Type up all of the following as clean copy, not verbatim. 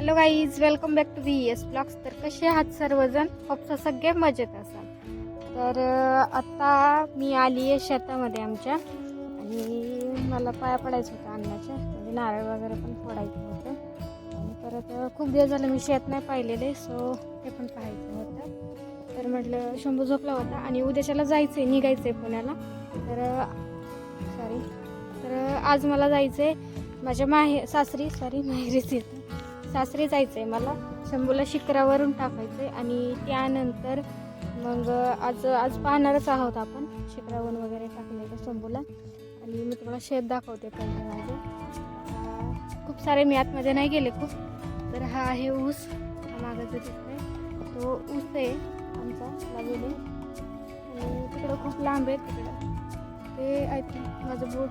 Hello guys, welcome back to VS blogs. तर कसे आहात सर्वजण? होपचं सगळे मजेत असाल. तर आता मी आली आहे शेतामध्ये आमच्या, आणि मला पाया पडायचं होतं अन्नाच्या, म्हणजे नारळ वगैरे पण फोडायचं होतं. आणि परत खूप दिवस झाले मी शेत नाही पाहिलेले, सो ते पण पाहायचं होतं. तर म्हटलं शंभू झोपला होता आणि उद्याच्याला जायचं आहे, निघायचं आहे पुण्याला. तर आज मला जायचं आहे माझ्या माहेरीच सासरी जायचं आहे मला. शंभूला शिखरावरून टाकायचं आहे आणि त्यानंतर मग आज पाहणारच आहोत आपण शिखरावरून वगैरे टाकण्याचं शंभूला. आणि मी तुम्हाला शेत दाखवते पहिले माझं. खूप सारे मी आतमध्ये नाही गेले खूप. तर हा आहे ऊस, मागं जो दिसतोय तो ऊस आहे आमचा लागलेले. आणि तिकडं खूप लांब आहे, तिकडं ते आय थिंक माझं बोट.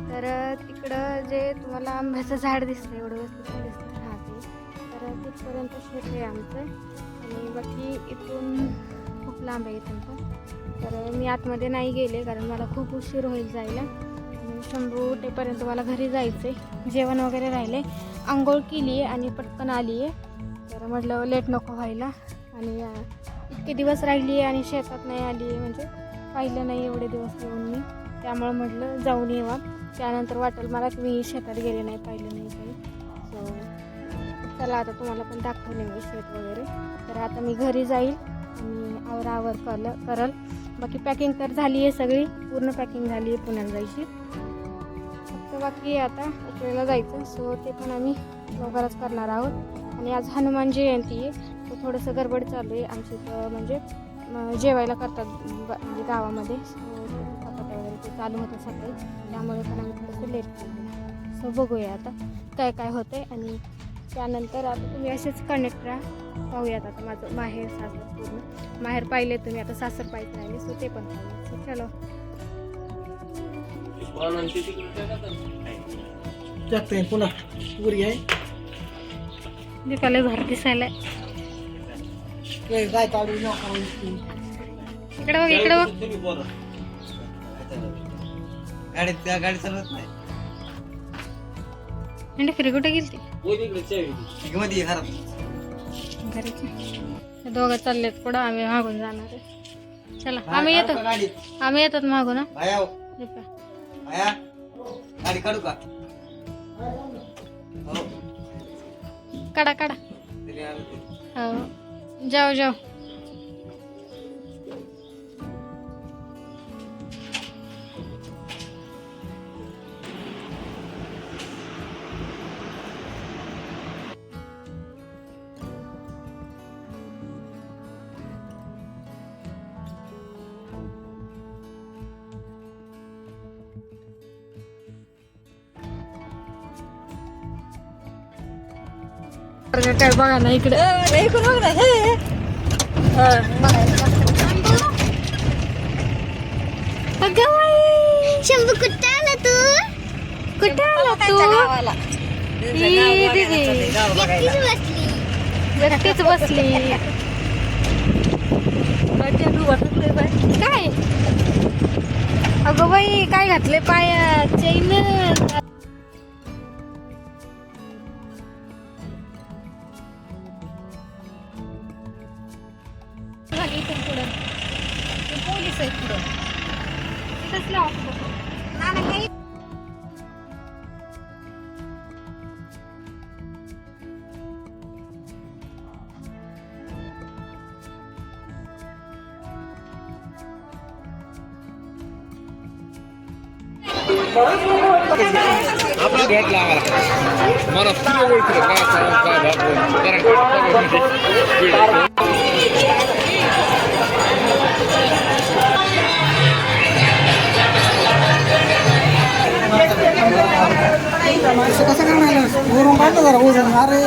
तर तिकडं जे तुम्हाला आंब्याचं झाड दिसतं, एवढं वस्तू दिसतं राहते, तर तिथपर्यंत शेत आहे आमचं. आणि बाकी इथून खूप लांब आहे इथून पण. तर मी आतमध्ये नाही गेले कारण मला खूप उशीर होईल जायला. आणि शंभू उठेपर्यंत मला घरी जायचं आहे. जेवण वगैरे राहिले, आंघोळ केली आहे आणि पटकन आली आहे. तर म्हटलं लेट नको व्हायला. आणि इतके दिवस राहिली आहे आणि शेतात नाही आली आहे, म्हणजे पाहिलं नाही एवढे दिवस येऊन मी. त्यामुळं म्हटलं जाऊन येवा, त्यानंतर वाटेल मला की मी शेतात गेले नाही, पाहिलं नाही काही. सो चला आता तुम्हाला पण दाखवले मी शेत वगैरे. तर आता मी घरी जाईल आणि आवर करल. बाकी पॅकिंग तर झाली आहे, सगळी पूर्ण पॅकिंग झाली आहे पुण्याला जायची. फक्त बाकी आता उकळीला जायचं, सो ते पण आम्ही लवकरच करणार आहोत. आणि आज हनुमान जयंती आहे, तर थोडंसं गडबड चालू आहे आमची. म्हणजे जेवायला करतात म्हणजे गावामध्ये, चपात्या वगैरे ते चालू होतं सकाळी, त्यामुळे पण आम्ही थोडंसं लेट केलं. सो बघूया आता काय काय होतं आहे. आणि त्यानंतर आता तुम्ही असेच कनेक्ट राहा, पाहूयात. आता माझं माहेर सासर पूर्ण माहेर पाहिले तुम्ही, आता सासर पाहिजे राहिले, सो ते पण पाहूया. सो चलो पुन्हा पुरी आहे दिसायला भारी दिसायला. काय काढू इकडे बघ, इकडे बघ. गाडी चालवत नाही. म्हणजे फिरी कुठे गेली दोघं चाललेत पुढं, आम्ही मागून जाणार आहे. चला आम्ही येतात मागून. गाडी काढू का? काढा काढा. हो, जाओ जाओ. काय बघा ना इकडे, शंभू कुठे आला तू? कुठे आला तू? एकटीच बसली. काय अगं बाई, काय घातले पायात? चैन. पोलीस आहेत पुढं, तिथंच लावा. आपला भेट लावा मला पुढे ओळखलं कसं करणार वरून काढतो जरा वरून. अरे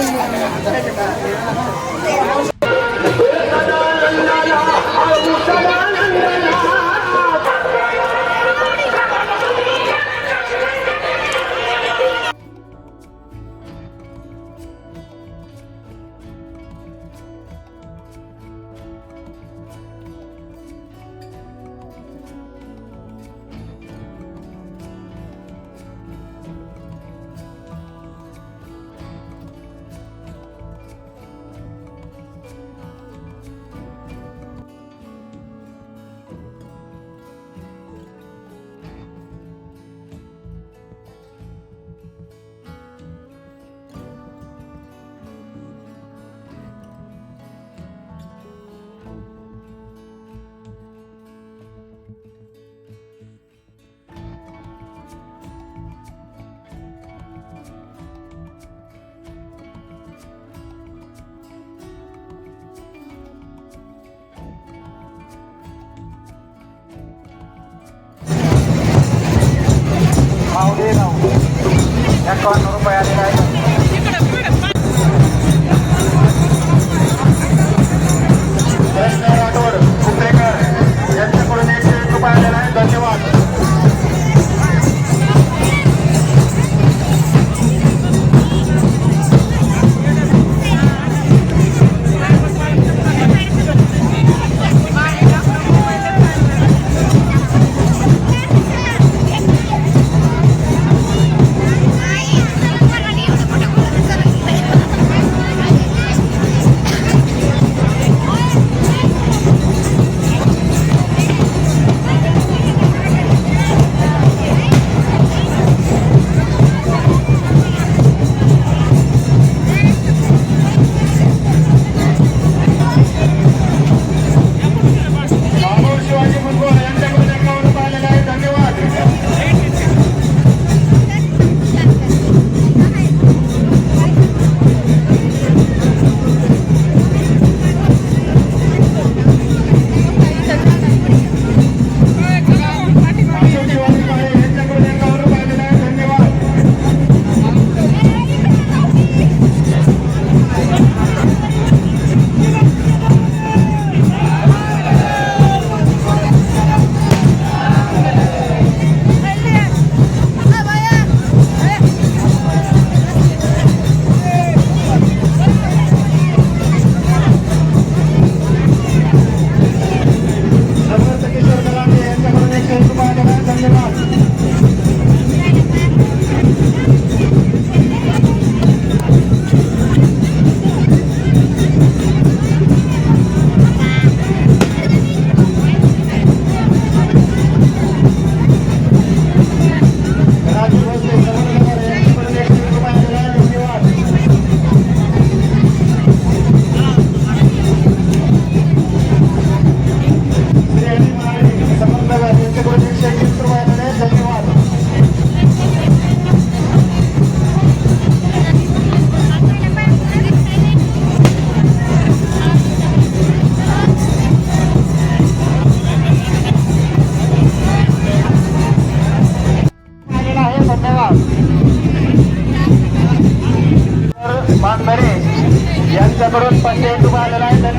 मालेगाव 51 रुपये आलेला आहे. कृष्ण राठोड कुत्रेकर यांच्याकडून 101 रुपये आलेला आहे. धन्यवाद. यांच्याकडून 500 रुपये आलेला आहे. धन्यवाद.